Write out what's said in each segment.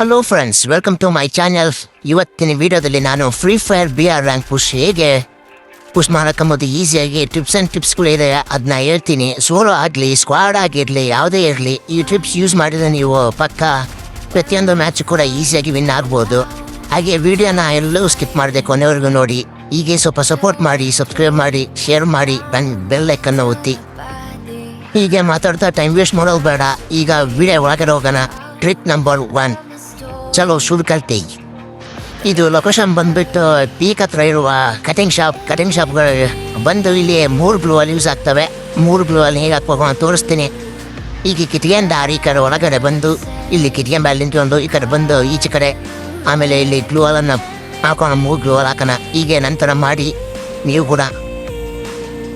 Hello friends, welcome to my channel. ಇವತ್ತಿನ ವಿಡಿಯೋದಲ್ಲಿ ನಾನು ಫ್ರೀ ಫೈರ್ BR ರ್ಯಾಂಕ್ ಹೇಗೆ ಪುಷ್ ಮಾಡೋಕ್ಕಂಬೋದು ಈಸಿಯಾಗಿ ಟಿಪ್ಸ್ ಆ್ಯಂಡ್ ಟಿಪ್ಸ್ಗಳಿದೆ, ಅದನ್ನ ಹೇಳ್ತೀನಿ. ಸೋಲೋ ಆಗಲಿ ಸ್ಕ್ವಾಡ್ ಆಗಿರಲಿ ಯಾವುದೇ ಇರಲಿ, ಈ ಟಿಪ್ಸ್ ಯೂಸ್ ಮಾಡಿದರೆ ನೀವು ಪಕ್ಕ ಪ್ರತಿಯೊಂದು ಮ್ಯಾಚ್ ಕೂಡ ಈಸಿಯಾಗಿ ವಿನ್ ಆಗ್ಬೋದು. ಹಾಗೆ ವಿಡಿಯೋನ ಎಲ್ಲೂ ಸ್ಕಿಪ್ ಮಾಡಿದೆ, ಕೊನೆವರೆಗೂ ನೋಡಿ. ಹೀಗೆ ಸ್ವಲ್ಪ ಸಪೋರ್ಟ್ ಮಾಡಿ, ಸಬ್ಸ್ಕ್ರೈಬ್ ಮಾಡಿ, ಶೇರ್ ಮಾಡಿ, ಬೆಲ್ ಐಕನ್ನ ಒತ್ತಿ. ಹೀಗೆ ಮಾತಾಡ್ತಾ ಟೈಮ್ ವೇಸ್ಟ್ ಮಾಡೋದು ಬೇಡ. ಈಗ ವಿಡಿಯೋ ಒಳಗಡೆ ಹೋಗೋಣ. ಟ್ರಿಕ್ ನಂಬರ್ 1, ಚಲೋ ಶುರು ಕಲ್ತಿ. ಇದು ಲೊಕೇಶನ್ ಬಂದುಬಿಟ್ಟು ಪೀಕ್ ಹತ್ರ ಇರುವ ಕಟಿಂಗ್ ಶಾಪ್ಗಳು ಬಂದು ಇಲ್ಲಿ 3 ಗ್ಲೂ ಅಲ್ಲಿ ಯೂಸ್ ಆಗ್ತವೆ. 3 ಗ್ಲೂ ಅಲ್ಲಿ ಹೇಗೆ ಹಾಕ್ಬೇಕು ಅಂತ ತೋರಿಸ್ತೀನಿ. ಈಗ ಕಿಟಕಿಯಿಂದ ಈ ಕಡೆ ಒಳಗಡೆ ಬಂದು ಇಲ್ಲಿ ಕಿಟಕಿ ಮೇಲೆ ನಿಂತ್ಕೊಂಡು ಈ ಕಡೆ ಬಂದು ಈಚೆ ಕಡೆ, ಆಮೇಲೆ ಇಲ್ಲಿ ಗ್ಲೂ ಅಲ್ಲನ್ನು ಹಾಕೋಣ. 3 ಗ್ಲೂ ಅಲ್ಲಿ ಹಾಕೋಣ. ಹೀಗೆ ನಂತರ ಮಾಡಿ ನೀವು ಕೂಡ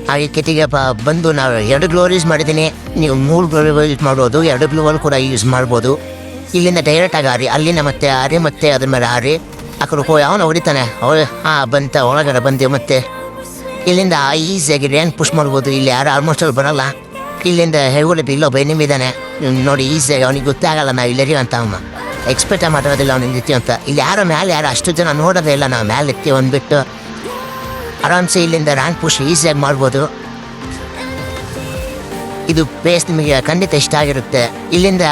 ಹಾಗೆ ಕಿಟಿಗೆ ಬಂದು ನಾವು 2 ಗ್ಲೂ ಯೂಸ್ ಮಾಡಿದ್ದೀನಿ. ನೀವು 3 ಗ್ಲೂ ಯೂಸ್ ಮಾಡ್ಬೋದು, 2 ಗ್ಲೂ ಅಲ್ಲಿ ಕೂಡ ಯೂಸ್ ಮಾಡ್ಬೋದು. ಇಲ್ಲಿಂದ ಡೈರೆಕ್ಟಾಗಿ ಹಾರಿ, ಅಲ್ಲಿಂದ ಮತ್ತೆ ಹಾರಿ, ಮತ್ತೆ ಅದ್ರ ಮೇಲೆ ಹಾರಿ ಆ ಕಡೆ ಹೋಗಿ ಅವನು ಹೊಡಿತಾನೆ. ಬಂತ ಒಳಗಡೆ ಬಂದು ಮತ್ತೆ ಇಲ್ಲಿಂದ ಈಸಿಯಾಗಿ ರ್ಯಾಂಕ್ ಪುಷ್ ಮಾಡ್ಬೋದು. ಇಲ್ಲಿ ಯಾರು ಆಲ್ಮೋಸ್ಟ್ ಅಲ್ಲಿ ಬರೋಲ್ಲ. ಇಲ್ಲಿಂದ ಹೇಗೋಲಿ ಇಲ್ಲೊಬ್ಬ ಎನಿಮಿದ್ದಾನೆ ನೋಡಿ, ಈಸಿಯಾಗಿ ಅವನಿಗೆ ಗೊತ್ತೇ ಆಗಲ್ಲ ನಾವು ಇಲ್ಲರಿ ಅಂತ. ಅವನು ಎಕ್ಸ್ಪೆಕ್ಟ್ ಮಾಡೋದಿಲ್ಲ ಅವನಿಗೆ ಇರ್ತೀವಿ ಅಂತ. ಇಲ್ಲಿ ಯಾರೋ ಮೇಲೆ ಯಾರು ಅಷ್ಟು ಜನ ನೋಡೋದೇ ಇಲ್ಲ. ನಾವು ಮೇಲೆ ಇರ್ತೀವಿ ಅಂದ್ಬಿಟ್ಟು ಆರಾಮ್ಸೆ ಇಲ್ಲಿಂದ ರ್ಯಾಂಕ್ ಪುಷ್ ಈಸಿಯಾಗಿ ಮಾಡ್ಬೋದು. ಇದು ಪ್ಲೇಸ್ ನಿಮಗೆ ಖಂಡಿತ ಇಷ್ಟ ಆಗಿರುತ್ತೆ. ಇಲ್ಲಿಂದ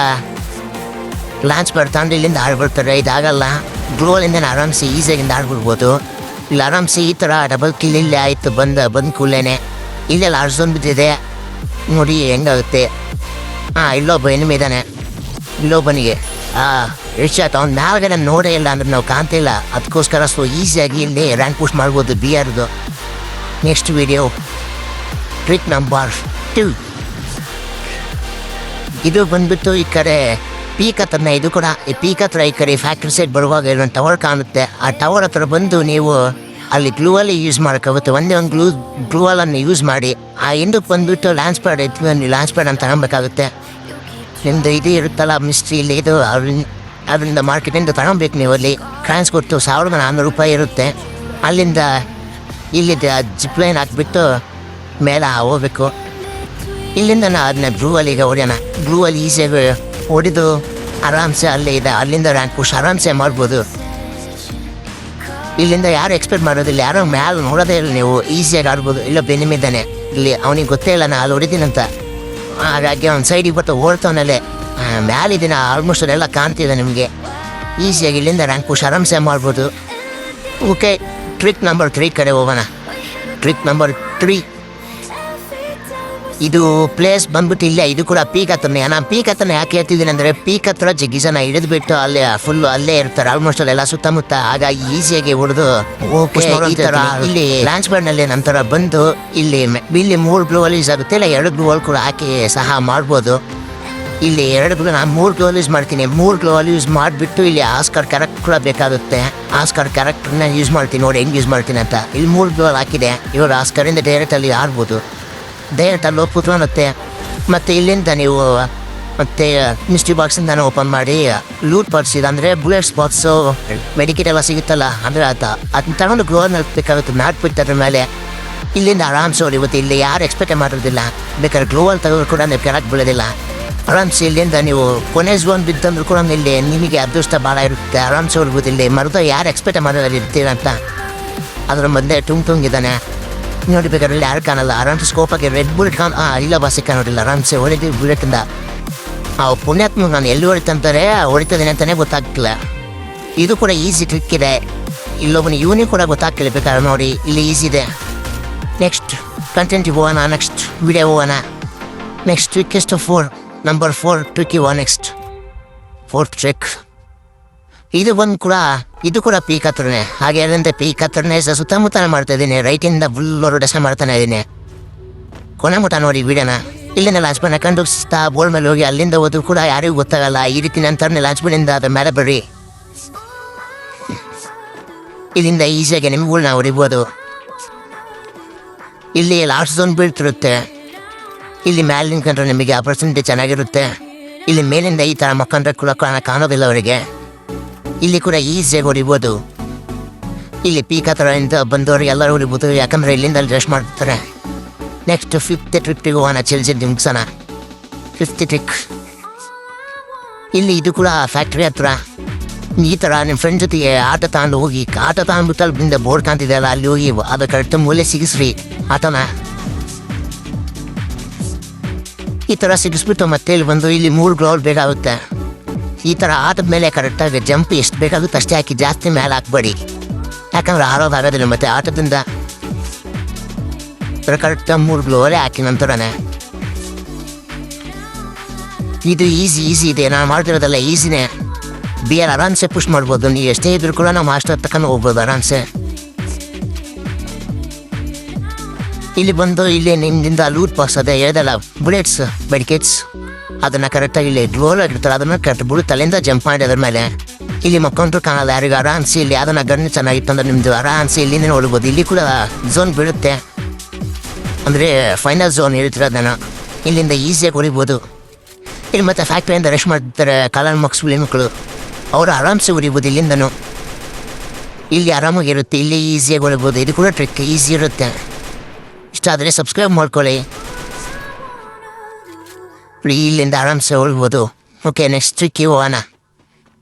ಲಾಂಚ್ ಬರ್ತಾಂದ್ರೆ ಇಲ್ಲಿಂದ ಆಡ್ಬಿಡ್ತಾರೆ, ಇದಾಗಲ್ಲ. ಗ್ಲೋಲಿಂದ ಆರಾಮ್ಸೆ ಈಸಿಯಾಗಿಂದ ಆಡ್ಬಿಡ್ಬೋದು. ಇಲ್ಲಿ ಆರಾಮ್ಸೆ ಈ ಥರ ಡಬಲ್ ಕಿಲ್ ಇಲ್ಲೇ ಆಯಿತು. ಬಂದ ಕೂಡಲೇ ಇಲ್ಲೇ ಲಾಸ್ಟ್ ಝೋನ್ ಬಿದ್ದಿದೆ ನೋಡಿ ಹೆಂಗಾಗುತ್ತೆ. ಇಲ್ಲೊಬ್ಬ ಎನಿಮಿ ಇದ್ದಾನೆ. ಇಲ್ಲೊಬ್ಬನಿಗೆ ಆಯ್ತು, ಅವ್ನು ಮ್ಯಾಲ್ಗಡೆ ನೋಡೇ ಇಲ್ಲ ಅಂದ್ರೆ ನಾವು ಕಾಣ್ತಿಲ್ಲ. ಅದಕ್ಕೋಸ್ಕರ ಈಸಿಯಾಗಿ ಇಲ್ಲಿ ರ್ಯಾಂಕ್ ಪುಷ್ ಮಾಡ್ಬೋದು BRದು. Next video trick number 2. ಇದು ಬಂದ್ಬಿಟ್ಟು ಈ ಕಡೆ ಪೀಕ್ ಹತ್ರನ, ಇದು ಕೂಡ ಈ ಪೀಕ್ ಹತ್ರ ಈ ಕಡೆ ಫ್ಯಾಕ್ಟ್ರಿ ಸೈಡ್ ಬರುವಾಗ ಇಲ್ಲೊಂದು ಟವರ್ ಕಾಣುತ್ತೆ. ಆ ಟವರ್ ಹತ್ರ ಬಂದು ನೀವು ಅಲ್ಲಿ ಗ್ಲೂವಲ್ಲಿ ಯೂಸ್ ಮಾಡೋಕ್ಕಾಗುತ್ತೆ. ಒಂದೇ ಒಂದು ಗ್ಲೂವಲನ್ನು ಯೂಸ್ ಮಾಡಿ ಆ ಹಿಂದಕ್ಕೆ ಬಂದುಬಿಟ್ಟು ಲಾಂಚ್ ಪ್ಯಾಡ್ ಎತ್ಕೊಂಡು ಲಾಂಚ್ ಪ್ಯಾಡ್ ಅಂತ ತಗೊಬೇಕಾಗುತ್ತೆ. ನಿಮ್ಮದು ಇದು ಇರುತ್ತಲ್ಲ ಮಿಸ್ಟ್ರಿ, ಇಲ್ಲಿ ಇದು ಅದರಿಂದ ಮಾರ್ಕೆಟಿಂದ ತಗೊಬೇಕು. ನೀವು ಅಲ್ಲಿ ಕ್ರಾನ್ಸ್ ಕೊಟ್ಟು ₹1400 ಇರುತ್ತೆ. ಅಲ್ಲಿಂದ ಇಲ್ಲಿದ್ದ ಜಿಪ್ ಲೈನ್ ಹಾಕ್ಬಿಟ್ಟು ಮೇಲೆ ಹೋಗ್ಬೇಕು. ಇಲ್ಲಿಂದ ಅದನ್ನ ಗ್ಲೂವಲ್ಲಿಗೆ ಹೊಡೆಯೋಣ. ಗ್ಲೂವಲ್ಲಿ ಈಸಿಯಾಗಿ ಹೊಡೆದು ಆರಾಮ್ಸೆ ಅಲ್ಲೇ ಇದೆ, ಅಲ್ಲಿಂದ ರ್ಯಾಂಕ್ ಪುಷ್ ಆರಾಮ್ಸೆ ಮಾಡ್ಬೋದು. ಇಲ್ಲಿಂದ ಯಾರು ಎಕ್ಸ್ಪೆಕ್ಟ್ ಮಾಡೋದಿಲ್ಲ, ಯಾರೋ ಮ್ಯಾಲೆ ನೋಡೋದೇ ಇಲ್ಲ, ನೀವು ಈಸಿಯಾಗಿ ಆಡ್ಬೋದು. ಇಲ್ಲ ಬೆನಿಮಿದ್ದಾನೆ ಇಲ್ಲಿ, ಅವನಿಗೆ ಗೊತ್ತೇ ಇಲ್ಲ ನಾ ಅಲ್ಲಿ ಹೊಡಿತೀನಂತ. ಹಾಗಾಗಿ ಅವ್ನು ಸೈಡಿಗೆ ಬರ್ತಾ ಓಡ್ತಾವನಲ್ಲೇ ಮ್ಯಾಲಿದ್ದೀನ, ಆಲ್ಮೋಸ್ಟ್ ಅದೆಲ್ಲ ಕಾಣ್ತಿದೆ ನಿಮಗೆ. ಈಸಿಯಾಗಿ ಇಲ್ಲಿಂದ ರ್ಯಾಂಕ್ ಪುಷ್ ಆರಾಮ್ಸೆ ಮಾಡ್ಬೋದು. ಓಕೆ, ಟ್ರಿಕ್ ನಂಬರ್ 3 ಕಡೆ ಹೋಗೋಣ. ಟ್ರಿಕ್ ನಂಬರ್ 3, ಇದು ಪ್ಲೇಸ್ ಬಂದ್ಬಿಟ್ಟು ಇಲ್ಲೇ. ಇದು ಕೂಡ ಪೀಕ್ ಹತ್ರನೇ. ನಾನು ಪೀಕ್ ಹತ್ರನೇ ಯಾಕೆ ಹೇಳ್ತಿದ್ದೀನಿ ಅಂದರೆ, ಪೀಕ್ ಹತ್ರ ಜಗ್ಗಿ ಜನ ಹಿಡಿದ್ಬಿಟ್ಟು ಅಲ್ಲೇ ಫುಲ್ಲು ಅಲ್ಲೇ ಇರ್ತಾರೆ ಆಲ್ಮೋಸ್ಟ್ ಅಲ್ಲೆಲ್ಲ ಸುತ್ತಮುತ್ತ. ಹಾಗಾಗಿ ಈಸಿಯಾಗಿ ಹೊಡೆದು ಈ ಥರ ಇಲ್ಲಿ ಲಾಂಚ್ ಪ್ಯಾಡ್ನಲ್ಲಿ ನಂತರ ಬಂದು ಇಲ್ಲಿ 3 ಗ್ಲೂ ಯೂಸ್ ಆಗುತ್ತೆ. ಇಲ್ಲ 2 ಗ್ಲೂ ಕೂಡ ಹಾಕಿ ಸಹ ಮಾಡ್ಬೋದು. ಇಲ್ಲಿ 2 ಗ್ಲೂ, ನಾನು 3 ಗ್ಲೂ ಯೂಸ್ ಮಾಡ್ತೀನಿ. 3 ಗ್ಲೂ ಯೂಸ್ ಮಾಡಿಬಿಟ್ಟು ಇಲ್ಲಿ ಆಸ್ಕರ್ ಕ್ಯಾರೆಕ್ಟರ್ ಕೂಡ ಬೇಕಾಗುತ್ತೆ. ಆಸ್ಕರ್ ಕ್ಯಾರೆಕ್ಟರ್ನ ಯೂಸ್ ಮಾಡ್ತೀನಿ, ನೋಡಿ ಹೆಂಗೆ ಯೂಸ್ ಮಾಡ್ತೀನಿ ಅಂತ. ಇಲ್ಲಿ 3 ಗ್ಲೂ ಹಾಕಿದೆ. ಇವರು ಆಸ್ಕರಿಂದ ಡೈರೆಕ್ಟಲ್ಲಿ ಆಡ್ಬೋದು. ಡೈರೆಕ್ಟಲ್ಲಿ ಹೋಗಿ ಕೂತ್ಕೊಳ್ಳುತ್ತೆ. ಮತ್ತು ಇಲ್ಲಿಂದ ನೀವು ಮತ್ತು ಮಿಸ್ಟ್ರಿ ಬಾಕ್ಸಿಂದ ಓಪನ್ ಮಾಡಿ ಲೂಟ್ ಪರ್ಸಿದ ಅಂದರೆ ಬುಲೆಟ್ಸ್ ಬಾಕ್ಸು, ಮೆಡಿಕೇಟ್ ಎಲ್ಲ ಸಿಗುತ್ತಲ್ಲ, ಅಂದರೆ ಅದನ್ನ ತಗೊಂಡು ಗ್ಲೋನ್ ಬೇಕಾಗುತ್ತೆ. ನಾಟ್ಬಿಟ್ಟು ಅದ್ರ ಮೇಲೆ ಇಲ್ಲಿಂದ ಆರಾಮ್ಸೆ ಹೊಡಿಗುತ್ತೆ. ಇಲ್ಲಿ ಯಾರು ಎಕ್ಸ್ಪೆಕ್ಟ್ ಮಾಡೋದಿಲ್ಲ. ಬೇಕಾದ್ರೆ ಗ್ಲೋವಲ್ಲಿ ತೆಗೆದ್ರು ಕೂಡ ನೀವು ಕೆಳಗೆ ಬೀಳೋದಿಲ್ಲ. ಆರಾಮ್ಸೆ ಇಲ್ಲಿಂದ ನೀವು ಕೊನೆ ಝೋನ್ ಬಿದ್ದಂದ್ರೂ ಕೂಡ ಇಲ್ಲಿ ನಿಮಗೆ ಅದೃಷ್ಟ ಭಾಳ ಇರುತ್ತೆ. ಆರಾಮ್ಸೆ ಹೊಡ್ಬೋದು. ಇಲ್ಲಿ ಮರದ ಯಾರು ಎಕ್ಸ್ಪೆಕ್ಟ್ ಮಾಡೋದು ಇರ್ತೀರಂತ. ಅದರ ಮೊದಲೇ ತುಂಗಿದ್ದಾನೆ ನೋಡಿ, ಬೇಕಾದ್ರೆ ಇಲ್ಲಿ ಯಾರು ಕಾಣಲ್ಲ. ಆರಾಮ್ಸೆ ಸ್ಕೋಪಾಗಿ ರೆಡ್ ಬುಲೆಟ್ ಇಲ್ಲ ಸಿಕ್ಕ ನೋಡಿಲ್ಲ. ಆರಾಮ್ಸೆ ಹೊಡಿತೀವಿ ಬುಲೆಟಿಂದ. ಪುಣ್ಯಾತ್ಮ ನಾನು ಎಲ್ಲಿ ಹೊಡಿತಂತಾರೆ ಹೊಡಿತದೇನೆ ಅಂತಲೇ ಗೊತ್ತಾಗ್ತಿಲ್ಲ. ಇದು ಕೂಡ ಈಸಿ ಟ್ರಿಕ್ ಇದೆ. ಇಲ್ಲೊಬ್ಬನ ಇವನಿಗೆ ಕೂಡ ಗೊತ್ತಾಗ್ತಿಲ್ಲ. ಬೇಕಾದ್ರೆ ನೋಡಿ ಇಲ್ಲಿ ಈಸಿ ಇದೆ. ನೆಕ್ಸ್ಟ್ ಕಂಟೆಂಟಿಗೆ ಹೋಗೋಣ. ನೆಕ್ಸ್ಟ್ ವಿಡಿಯೋ ಹೋಗೋಣ. ನೆಕ್ಸ್ಟ್ ಟ್ರಿಕ್ ಎಷ್ಟು 4, ನಂಬರ್ 4 ಟ್ರಿಕ್ ಇವ. Next 4th trick. ಇದು ಕೂಡ ಪೀಕ್ ಹತ್ರನೇ. ಹಾಗೆ ಅದಂತೆ ಪೀಕ್ ಹತ್ರನೇ ಸುತ್ತಮುತ್ತ ಮಾಡ್ತಾ ಇದ್ದೀನಿ. ರೈಟಿಂದ ಫುಲ್ ರೊಟೇಷನ್ ಮಾಡ್ತಾನೆ ಇದ್ದೀನಿ. ಕೊನೆ ಮುಟ ನೋಡಿ ವಿಡಿಯೋನ. ಇಲ್ಲಿಂದ ಲಾಂಚ್ ಪ್ಯಾಡ್ ಹಾಕೊಂಡು ಬೋರ್ಡ್ ಮೇಲೆ ಹೋಗಿ ಅಲ್ಲಿಂದ ಹೋದ್ರು ಕೂಡ ಯಾರಿಗೂ ಗೊತ್ತಾಗಲ್ಲ. ಈ ರೀತಿ ನಂತರ ಲಾಂಚ್ ಪ್ಯಾಡಿಂದ ಅದ್ರ ಮೇಲೆ ಬರ್ರಿ. ಇಲ್ಲಿಂದ ಈಸಿಯಾಗಿ ನಿಮ್ಗಳ್ನ ಹೊಡಿಬೋದು. ಇಲ್ಲಿ ಲಾಸ್ಟ್ ಝೋನ್ ಬೀಳ್ತಿರುತ್ತೆ. ಇಲ್ಲಿ ಮೇಲೆ ನಿಂತ್ಕೊಂಡ್ರೆ ನಿಮಗೆ ಆಪರ್ಚುನಿಟಿ ಚೆನ್ನಾಗಿರುತ್ತೆ. ಇಲ್ಲಿ ಮೇಲಿಂದ ಈ ಥರ ಮಕ್ಕಂಡ್ರೆ ಕೂಡ ಕಾಣೋದಿಲ್ಲ ಅವರಿಗೆ. ಇಲ್ಲಿ ಕೂಡ ಈಸಿಯಾಗಿ ಹೊಡಿಬೋದು. ಇಲ್ಲಿ ಪೀಕ್ ಹತ್ರದಿಂದ ಬಂದವರು ಎಲ್ಲರೂ ಹೊಡಿಬೋದು, ಯಾಕಂದರೆ ಇಲ್ಲಿಂದ ರೆಸ್ಟ್ ಮಾಡ್ತಾರೆ. ನೆಕ್ಸ್ಟ್ 5th ಟ್ರಿಕ್ಟಿಗೆ ಹೋಗೋಣ. ಜಲ್ದಿ ಮುಗಿಸೋಣ. 5th trick. ಇಲ್ಲಿ ಇದು ಕೂಡ ಫ್ಯಾಕ್ಟ್ರಿ ಹತ್ರ ಈ ಥರ ನಿಮ್ಮ ಫ್ರೆಂಡ್ ಜೊತೆಗೆ ಆಟ ತಗೊಂಡು ಹೋಗಿ ಆಟ ತಗೊಂಡ್ಬಿಟ್ಟು ಅಲ್ಲಿಂದ ಬೋರ್ಡ್ ಕಾಣ್ತಿದೆಯಲ್ಲ ಅಲ್ಲಿ ಹೋಗಿ ಅದು ಕರೆಕ್ಟ್ ಮೂಲೆ ಸಿಗಿಸ್ರಿ ಆಟನ. ಈ ಥರ ಸಿಗಿಸ್ಬಿಟ್ಟು ಮತ್ತೆ ಇಲ್ಲಿ ಬಂದು ಇಲ್ಲಿ 3 ಗ್ಲೋಲ್ ಬೇಕಾಗುತ್ತೆ. ಈ ಥರ ಆಟದ ಮೇಲೆ ಕರೆಕ್ಟಾಗಿ ಜಂಪ್ ಎಷ್ಟು ಬೇಕಾಗುತ್ತೆ ಅಷ್ಟೇ ಹಾಕಿ, ಜಾಸ್ತಿ ಮೇಲೆ ಹಾಕ್ಬೇಡಿ, ಯಾಕಂದ್ರೆ ಆಡೋದಾಗೋದಿಲ್ಲ ಮತ್ತೆ ಆಟದಿಂದ. ಕರೆಕ್ಟಾಗಿ 3 ಗ್ಲೋಲೇ ಹಾಕಿ ನಂತರನೇ. ಇದು ಈಸಿ ಇದೆ, ನಾನು ಮಾಡ್ತಿರೋದಲ್ಲ ಈಸಿನೇ. BR ಆರಾಮ್ಸೆ ಪುಷ್ ಮಾಡ್ಬೋದು, ನೀವು ಎಷ್ಟೇ ಇದ್ರೂ ಕೂಡ ನಾವು ಮಾಸ್ಟರ್ ತಕೊಂಡು ಹೋಗ್ಬೋದು ಆರಾಮ್ಸೆ. ಇಲ್ಲಿ ಬಂದು ಇಲ್ಲಿ ನಿಮ್ಮಿಂದ ಲೂಟ್ ಬಾಕ್ಸ್ ಅದೇ ಹೇಳ್ದಲ್ಲ ಬುಲೆಟ್ಸ್ ಬೆಡ್ಕೆಟ್ಸ್, ಅದನ್ನು ಕರೆಕ್ಟಾಗಿ ಇಲ್ಲಿ ಗ್ಲೋಲ್ ಆಗಿರ್ತಾರೆ, ಅದನ್ನು ಕರೆಕ್ಟ್ ಬುಡು ತಲೆಯಿಂದ ಜಂಪ್ ಮಾಡಿ ಅದ್ರ ಮೇಲೆ ಇಲ್ಲಿ ಮಕ್ಕೊಂಡ್ರು ಕಾಣಲ್ಲ ಯಾರಿಗೂ. ಆರಾಮ್ಸಿ ಇಲ್ಲಿ ಅದನ್ನು ಗಣ್ಣು ಚೆನ್ನಾಗಿತ್ತು ಅಂದ್ರೆ ನಿಮ್ಮದು ಆರಾಮ್ಸಿ ಇಲ್ಲಿಂದ ನೋಡ್ಬೋದು. ಇಲ್ಲಿ ಕೂಡ ಝೋನ್ ಬೀಳುತ್ತೆ, ಅಂದರೆ ಫೈನಲ್ ಝೋನ್ ಇರ್ತಿರೋದನ್ನು ಇಲ್ಲಿಂದ ಈಸಿಯಾಗಿ ಹೊಡಿಬೋದು. ಇಲ್ಲಿ ಮತ್ತು ಫ್ಯಾಕ್ಟ್ರಿಯಿಂದ ರೆಸ್ಟ್ ಮಾಡ್ತಾರೆ ಕಾಲನ್ ಮಕ್ಸ್ ಮಕ್ಕಳು, ಅವರು ಆರಾಮ್ಸೆ ಹೊಡಿಬೋದು ಇಲ್ಲಿಂದನೂ. ಇಲ್ಲಿ ಆರಾಮಾಗಿರುತ್ತೆ, ಇಲ್ಲಿ ಈಸಿಯಾಗಿ ಹೊಡಿಬೋದು. ಇದು ಕೂಡ ಟ್ರಿಕ್ ಈಸಿ ಇರುತ್ತೆ. ಇಷ್ಟ ಆದರೆ ಸಬ್ಸ್ಕ್ರೈಬ್ ಮಾಡ್ಕೊಳ್ಳಿ. ಇಲ್ಲಿಂದ ಆರಾಮ್ಸೆ ಹೊಡ್ಬೋದು. ಓಕೆ, ನೆಕ್ಸ್ಟ್ ಟ್ರಿಕ್ ಹೋಗೋಣ.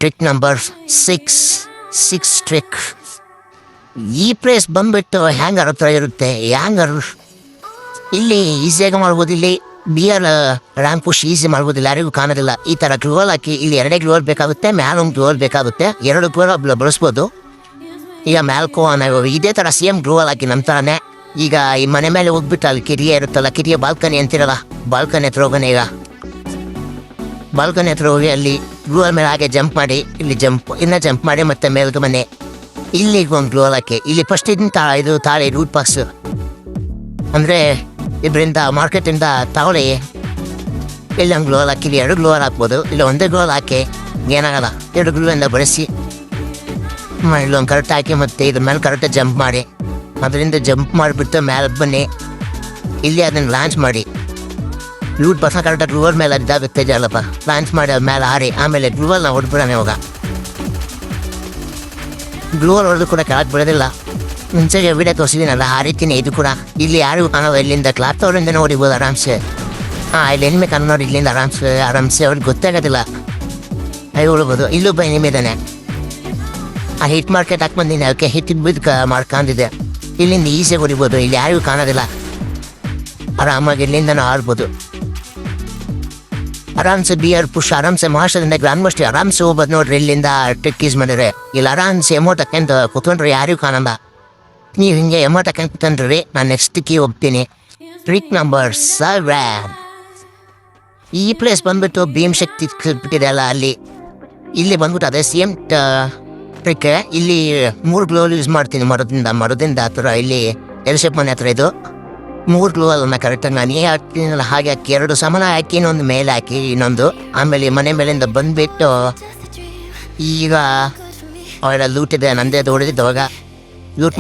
Trick number 6 trick. ಈ ಪ್ಲೇಸ್ ಬಂದುಬಿಟ್ಟು ಹ್ಯಾಂಗರ್ ಹತ್ರ ಇರುತ್ತೆ. ಹ್ಯಾಂಗರ್ ಇಲ್ಲಿ ಈಸಿಯಾಗಿ ಮಾಡ್ಬೋದು. ಇಲ್ಲಿ BR ರ್ಯಾಂಕ್ ಪುಷ್ ಈಸಿ ಮಾಡ್ಬೋದಿಲ್ಲ, ಯಾರಿಗೂ ಕಾಣೋದಿಲ್ಲ. ಈ ಥರ ಗ್ಲೋಲ್ ಹಾಕಿ ಇಲ್ಲಿ 2 ಗ್ಲೋಲ್ ಬೇಕಾಗುತ್ತೆ, ಮ್ಯಾಲೊಂದು ಗ್ಲೋಲ್ ಬೇಕಾಗುತ್ತೆ, 2 ಗ್ಲೋಲ್ ಬಳಸ್ಬೋದು. ಈಗ ಮ್ಯಾಲ್ಕೋ ನಾವು ಇದೇ ಥರ ಸೇಮ್ ಗ್ಲೋಲ್ ಹಾಕಿ ನಂತರನೇ ಈಗ ಈ ಮನೆ ಮೇಲೆ ಹೋಗ್ಬಿಟ್ಟು ಅಲ್ಲಿ ಕಿರಿಯ ಇರುತ್ತಲ್ಲ, ಕಿರಿಯ ಬಾಲ್ಕನಿ ಅಂತಿರಲ್ಲ, ಬಾಲ್ಕನಿ ಹತ್ರ ಹೋಗೋಣ. ಈಗ ಬಾಲ್ಕನಿ ಹತ್ರ ಹೋಗಿ ಅಲ್ಲಿ ಗ್ಲೋಲ್ ಮೇಲೆ ಹಾಗೆ ಜಂಪ್ ಮಾಡಿ, ಇಲ್ಲಿ ಜಂಪ್ ಮಾಡಿ ಮತ್ತೆ ಮೇಲ್ಗೆ ಮನೆ ಇಲ್ಲಿಗೆ ಒಂದು ಗ್ಲೋಲ್ ಹಾಕಿ. ಇಲ್ಲಿ ಫಸ್ಟ್ ಇದು ತಾಳೆ ರೂಟ್ ಬಾಕ್ಸ್ ಅಂದರೆ ಇದರಿಂದ ಮಾರ್ಕೆಟಿಂದ ತಗೊಳ್ಳಿ. ಇಲ್ಲಿ ಒಂದು ಗ್ಲೋಲ್ ಹಾಕಿ 2 ಗ್ಲೋಲ್ ಹಾಕ್ಬೋದು, ಇಲ್ಲ ಒಂದೇ ಗ್ಲೋಲ್ ಹಾಕಿ ಏನಾಗಲ್ಲ. 2 ಗ್ಲೋವಿಂದ ಬಳಸಿ ಇಲ್ಲೊಂದು ಕರೆಕ್ಟ್ ಹಾಕಿ ಮತ್ತೆ ಇದ್ರ ಮೇಲೆ ಕರೆಕ್ಟಾಗಿ ಜಂಪ್ ಮಾಡಿ, ಅದರಿಂದ ಜಂಪ್ ಮಾಡಿಬಿಟ್ಟು ಮೇಲೆ ಬನ್ನಿ. ಇಲ್ಲಿ ಅದನ್ನು ಲಾಂಚ್ ಮಾಡಿ ಲೂಟ್ ಬಸ್ ಕರೆಕ್ಟಾಗಿ ಗ್ಲೂವಲ್ ಮೇಲೆ ಇದಾಗುತ್ತೆ ಜಲ್ಲಪ್ಪ, ಲಾಂಚ್ ಮಾಡಿ ಅದ ಮೇಲೆ ಹಾರಿ ಆಮೇಲೆ ಗ್ಲೂವಲ್ನ ಹೊಡ್ಬಿಡೋಣ. ಇವಾಗ ಗ್ಲೂವಲ್ ಹೊಡೆದು ಕೂಡ ಕೆಳಗೆ ಬಿಡೋದಿಲ್ಲ. ಮುಂಚೆಗೆ ವಿಡಿಯೋ ತೋರಿಸಿದ್ದೀನಲ್ಲ ಆ ರೀತಿನೇ ಇದು ಕೂಡ. ಇಲ್ಲಿ ಯಾರಿಗೂ ಕಾಣೋದು, ಇಲ್ಲಿಂದ ಕ್ಲಾತ್ ಅವರಿಂದ ನೋಡಿಬೋದು ಆರಾಮ್ಸೆ. ಇಲ್ಲಿ ಎಣ್ಣೆ ಕನ್ನೋರು ಇಲ್ಲಿಂದ ಆರಾಮ್ಸೆ ಅವ್ರಿಗೆ ಗೊತ್ತಾಗೋದಿಲ್ಲ, ಹೊಡ್ಬೋದು. ಇಲ್ಲೂ ಬೈ ನಿಮ್ಮಿದ್ದಾನೆ ಆ ಹಿಟ್ ಮಾರ್ಕೆಟ್ ಹಾಕ್ಬಂದಿನಿ, ಅದಕ್ಕೆ ಹಿಟ್ ಬಿದ್ದು ಮಾಡ್ಕೊಂಡಿದ್ದೆ. ಇಲ್ಲಿಂದ ಈಸಿಯಾಗಿ ಹೊಡಿಬೋದು, ಇಲ್ಲಿ ಯಾರಿಗೂ ಕಾಣೋದಿಲ್ಲ, ಆರಾಮಾಗಿ ಇಲ್ಲಿಂದನೂ ಆಡ್ಬೋದು ಆರಾಮ್ಸೆ. BR ಪುಷ್ ಆರಾಮ್ಸೆ ಮಾಸ್ಟರ್ದಿಂದ ಗ್ರ್ಯಾಂಡ್ ಮಾಸ್ಟರ್ ಆರಾಮ್ಸೆ ಹೋಗ್ಬೋದು ನೋಡ್ರಿ. ಇಲ್ಲಿಂದ ಟ್ರಿಕ್ ಯೂಸ್ ಮಾಡಿದ್ರೆ ಇಲ್ಲಿ ಆರಾಮ್ಸೆ ಎಮೌಂಟ್ ಹಾಕ್ಯಂತ ಕೂತ್ಕೊಂಡ್ರೆ ಯಾರಿಗೂ ಕಾಣಲ್ಲ. ನೀವು ಹಿಂಗೆ ಎಮೌಂಟ್ ಹಾಕ್ಯಂತ ಕೂತ್ಕೊಂಡ್ರಿ. ನಾನು ನೆಕ್ಸ್ಟ್ ಕೀ ಹೋಗ್ತೀನಿ. Trick number 7. ಈ ಪ್ಲೇಸ್ ಬಂದ್ಬಿಟ್ಟು ಭೀಮ್ ಶಕ್ತಿ ಬಿಟ್ಟಿದೆ ಅಲ್ಲ, ಇಲ್ಲಿ ಬಂದ್ಬಿಟ್ಟು ಅದೇ ಸೇಮ್ ಟ್ರಿಕ್. ಇಲ್ಲಿ 3 ಗ್ಲೋಲ್ ಯೂಸ್ ಮಾಡ್ತೀನಿ ಮರದಿಂದ ಹತ್ರ. ಇಲ್ಲಿ ಎಲ್-ಶೇಪ್ ಮನೆ ಹತ್ರ ಇದು 3 ಗ್ಲೋವನ್ನ ಕರೆಕ್ಟಾಗಿ ನಾನು ಹಾಕ್ತೀನಲ್ಲ ಹಾಗೆ ಹಾಕಿ 2 ಸಮಾನ ಹಾಕಿ ಇನ್ನೊಂದು ಮೇಲೆ ಹಾಕಿ ಇನ್ನೊಂದು, ಆಮೇಲೆ ಮನೆ ಮೇಲಿಂದ ಬಂದುಬಿಟ್ಟು ಈಗ ಅವೆಲ್ಲ ಲೂಟ್ ಇದೆ ನಂದೇ ಹೊಡೆದಿದ್ದವಾಗ ಲೂಟ್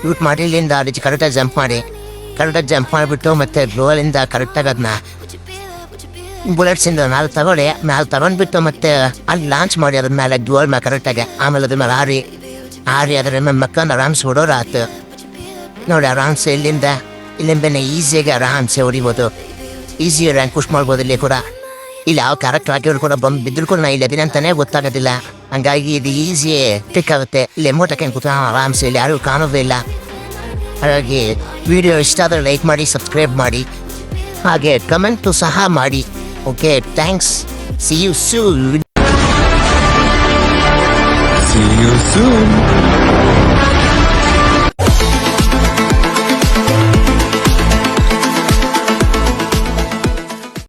ಲೂಟ್ ಮಾಡಿ ಇಲ್ಲಿಂದ ರೀತಿ ಕರೆಕ್ಟಾಗಿ ಜಂಪ್ ಮಾಡಿಬಿಟ್ಟು ಮತ್ತೆ ಗ್ಲೋವಲಿಂದ ಕರೆಕ್ಟಾಗಿ ಅದನ್ನ ಬುಲೆಟ್ಸಿಂದ ಮೇಲೆ ತಗೊಂಡ್ಬಿಟ್ಟು ಮತ್ತೆ ಅಲ್ಲಿ ಲಾಂಚ್ ಮಾಡಿ ಅದ್ರ ಮೇಲೆ ಗ್ಲೋವಲ್ ಮೇಲೆ ಕರೆಕ್ಟಾಗಿ, ಆಮೇಲೆ ಅದ್ರ ಮೇಲೆ ಹಾರಿ ಅದರ ಮೇಲೆ ಮಕ್ಕಂದು ಆರಾಮ್ಸೆ ಹೊಡೋರು ಆಯ್ತು ನೋಡಿ. ಆರಾಮ್ಸೆ ಇಲ್ಲಿಂದನೇ ಈಸಿಯಾಗಿ ಆರಾಮ್ಸೆ ಹೊಡಿಬೋದು, ಈಸಿ ರ್ಯಾಂಕ್ ಪುಷ್ ಮಾಡ್ಬೋದು. ಇಲ್ಲಿ ಕೂಡ ಇಲ್ಲಿ ಯಾವ ಕ್ಯಾರೆಕ್ಟರ್ ಹಾಕಿದ್ರು ಕೂಡ ಬಂದು ಬಿದ್ದರೂ ಕೂಡ ನಾನು ಇಲ್ಲಿ ಅದಿನ ಅಂತಲೇ ಗೊತ್ತಾಗೋದಿಲ್ಲ. ಹಂಗಾಗಿ ಇದು ಈಸಿ ಟ್ರಿಕ್ ಆಗುತ್ತೆ. ಇಲ್ಲಿ ಎಮೌಂಟ್ ಹಾಕಿ ಕೂತ ಆರಾಮ್ಸೆ, ಇಲ್ಲಿ ಯಾರೂ ಕಾಣೋದೇ ಇಲ್ಲ. ಹಾಗಾಗಿ ವಿಡಿಯೋ ಇಷ್ಟ ಆದರೆ ಲೈಕ್ ಮಾಡಿ, ಸಬ್ಸ್ಕ್ರೈಬ್ ಮಾಡಿ, ಹಾಗೆ ಕಮೆಂಟು ಸಹ ಮಾಡಿ. Okay, thanks. See you soon.